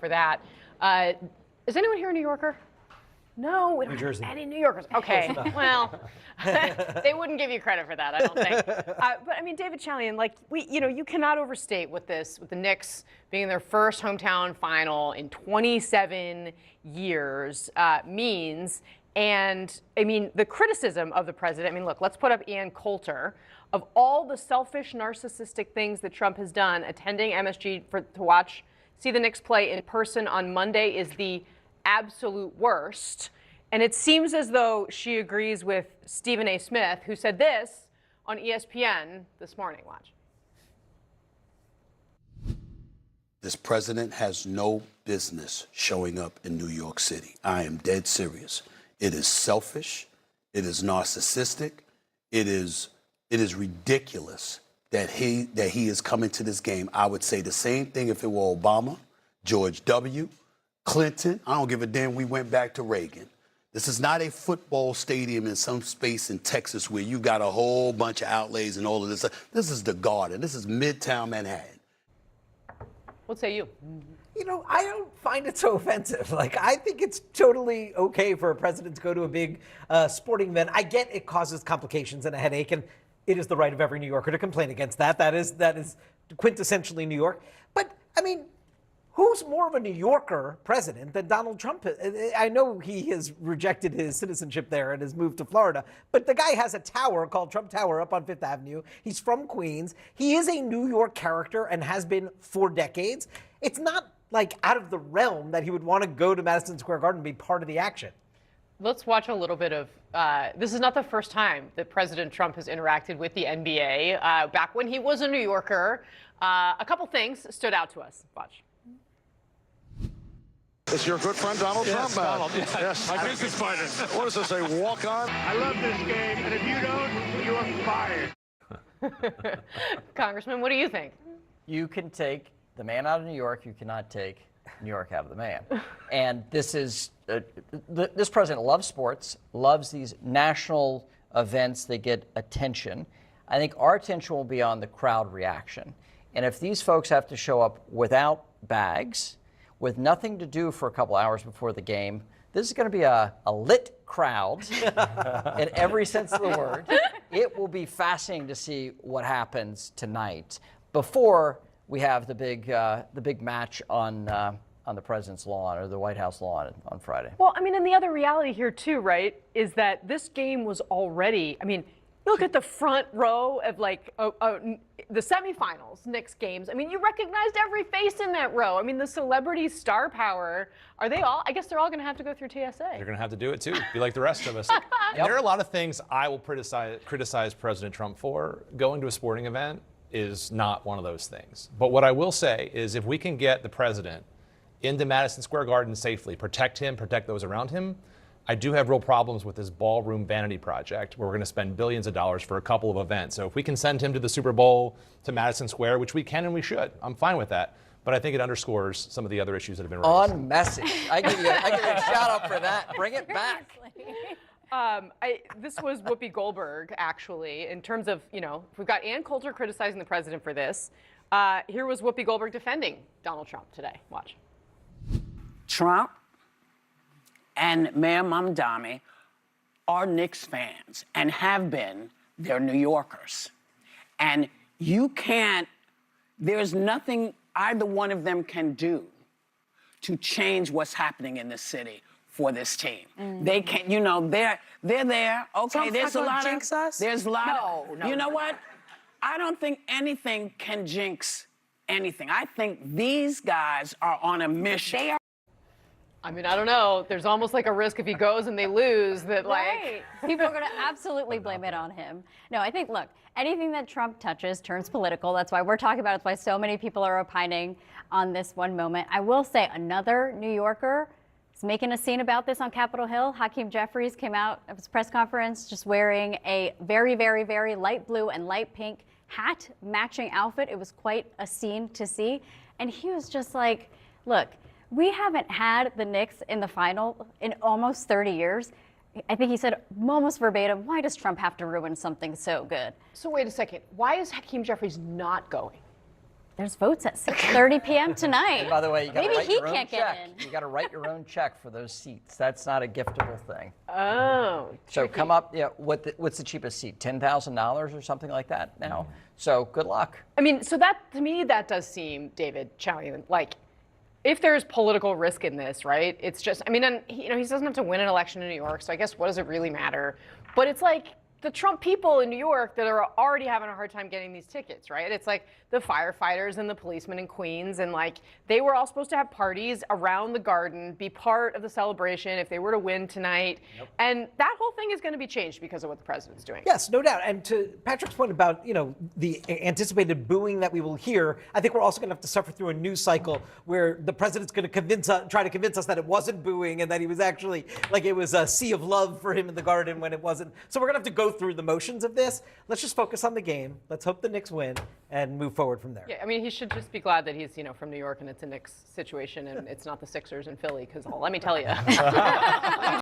for that. Is anyone here a New Yorker? No, we don't have any New Yorkers. Okay, well, they wouldn't give you credit for that, I don't think. But I mean, David Chalian, like you cannot overstate what this, with the Knicks being in their first hometown final in 27 years, means. And I mean, the criticism of the president. I mean, look, let's put up Ian Coulter. Of all the selfish, narcissistic things that Trump has done, attending MSG to see the Knicks play in person on Monday is the absolute worst. And it seems as though she agrees with Stephen A. Smith, who said this on ESPN this morning. Watch. This president has no business showing up in New York City. I am dead serious. It is selfish. It is narcissistic. It is ridiculous that he is coming to this game. I would say the same thing if it were Obama, George W., Clinton. I don't give a damn. We went back to Reagan. This is not a football stadium in some space in Texas where you got a whole bunch of outlays and all of this. This is the Garden. This is Midtown Manhattan. What say you? You know, I don't find it so offensive. Like, I think it's totally okay for a president to go to a big sporting event. I get it causes complications and a headache, and it is the right of every New Yorker to complain against that. That is quintessentially New York. But, I mean, who's more of a New Yorker president than Donald Trump? I know he has rejected his citizenship there and has moved to Florida, but the guy has a tower called Trump Tower up on Fifth Avenue. He's from Queens. He is a New York character and has been for decades. It's not like out of the realm that he would want to go to Madison Square Garden and be part of the action. Let's watch a little bit of, this is not the first time that President Trump has interacted with the NBA. Back when he was a New Yorker, a couple things stood out to us. Watch. It's your good friend Donald Trump. Donald, yes. My business partner. What does it say? Walk on? I love this game, and if you don't, you're fired. Congressman, what do you think? You can take the man out of New York. You cannot take New York out of the man. And this is this president loves sports, loves these national events that get attention. I think our attention will be on the crowd reaction. And if these folks have to show up without bags, with nothing to do for a couple hours before the game, this is going to be a lit crowd in every sense of the word. It will be fascinating to see what happens tonight before we have the big match on the president's lawn or the White House lawn on Friday. Well, I mean, and the other reality here too, right, is that this game was already, I mean, you look at the front row of like the semifinals, Knicks games. I mean, you recognized every face in that row. I mean, the celebrity star power, are they all? I guess they're all going to have to go through TSA. They're going to have to do it too, be like the rest of us. And there are a lot of things I will criticize President Trump for. Going to a sporting event is not one of those things. But what I will say is if we can get the president into Madison Square Garden safely, protect him, protect those around him, I do have real problems with this ballroom vanity project where we're going to spend billions of dollars for a couple of events. So if we can send him to the Super Bowl, to Madison Square, which we can and we should, I'm fine with that. But I think it underscores some of the other issues that have been raised. On message. I give you a shout out for that. Bring it back. This was Whoopi Goldberg, actually, in terms of, you know, we've got Ann Coulter criticizing the president for this. Here was Whoopi Goldberg defending Donald Trump today. Watch. Trump and Mayor Mamdani are Knicks fans and have been. They're New Yorkers. And you can't, there's nothing either one of them can do to change what's happening in this city for this team. They can't, you know, they're there. Okay, there's a lot of, there's a lot of, you know what? I don't think anything can jinx anything. I think these guys are on a mission. I mean, I don't know. There's almost like a risk if he goes and they lose that, like... People are going to absolutely blame it on him. No, I think, look, anything that Trump touches turns political. That's why we're talking about it. It's why so many people are opining on this one moment. I will say another New Yorker is making a scene about this on Capitol Hill. Hakeem Jeffries came out at his press conference just wearing a very, very, very light blue and light pink hat matching outfit. It was quite a scene to see. And he was just like, look, we haven't had the Knicks in the final in almost 30 years. I think he said almost verbatim, why does Trump have to ruin something so good? So wait a second. Why is Hakeem Jeffries not going? There's votes at 6:30 p.m. tonight. By the way, you got to Maybe write he your own can't get check. in. You got to write your own check for those seats. That's not a giftable thing. Oh. So come up, what's the cheapest seat? $10,000 or something like that now. So good luck. I mean, so that, to me, that does seem, David Chalian, like, if there's political risk in this, right? It's just, I mean, and he doesn't have to win an election in New York, so I guess what does it really matter? But it's like the Trump people in New York that are already having a hard time getting these tickets, right? It's like the firefighters and the policemen in Queens, and like they were all supposed to have parties around the Garden, be part of the celebration if they were to win tonight. Yep. And that whole thing is going to be changed because of what the president's doing. Yes, no doubt. And to Patrick's point about, the anticipated booing that we will hear, I think we're also going to have to suffer through a news cycle where the president's going to try to convince us that it wasn't booing and that he was actually, like it was a sea of love for him in the Garden when it wasn't. So we're going to have to go through the motions of this. Let's just focus on the game. Let's hope the Knicks win and move forward from there. Yeah, I mean, he should just be glad that he's, from New York and it's a Knicks situation and it's not the Sixers in Philly, because let me tell you.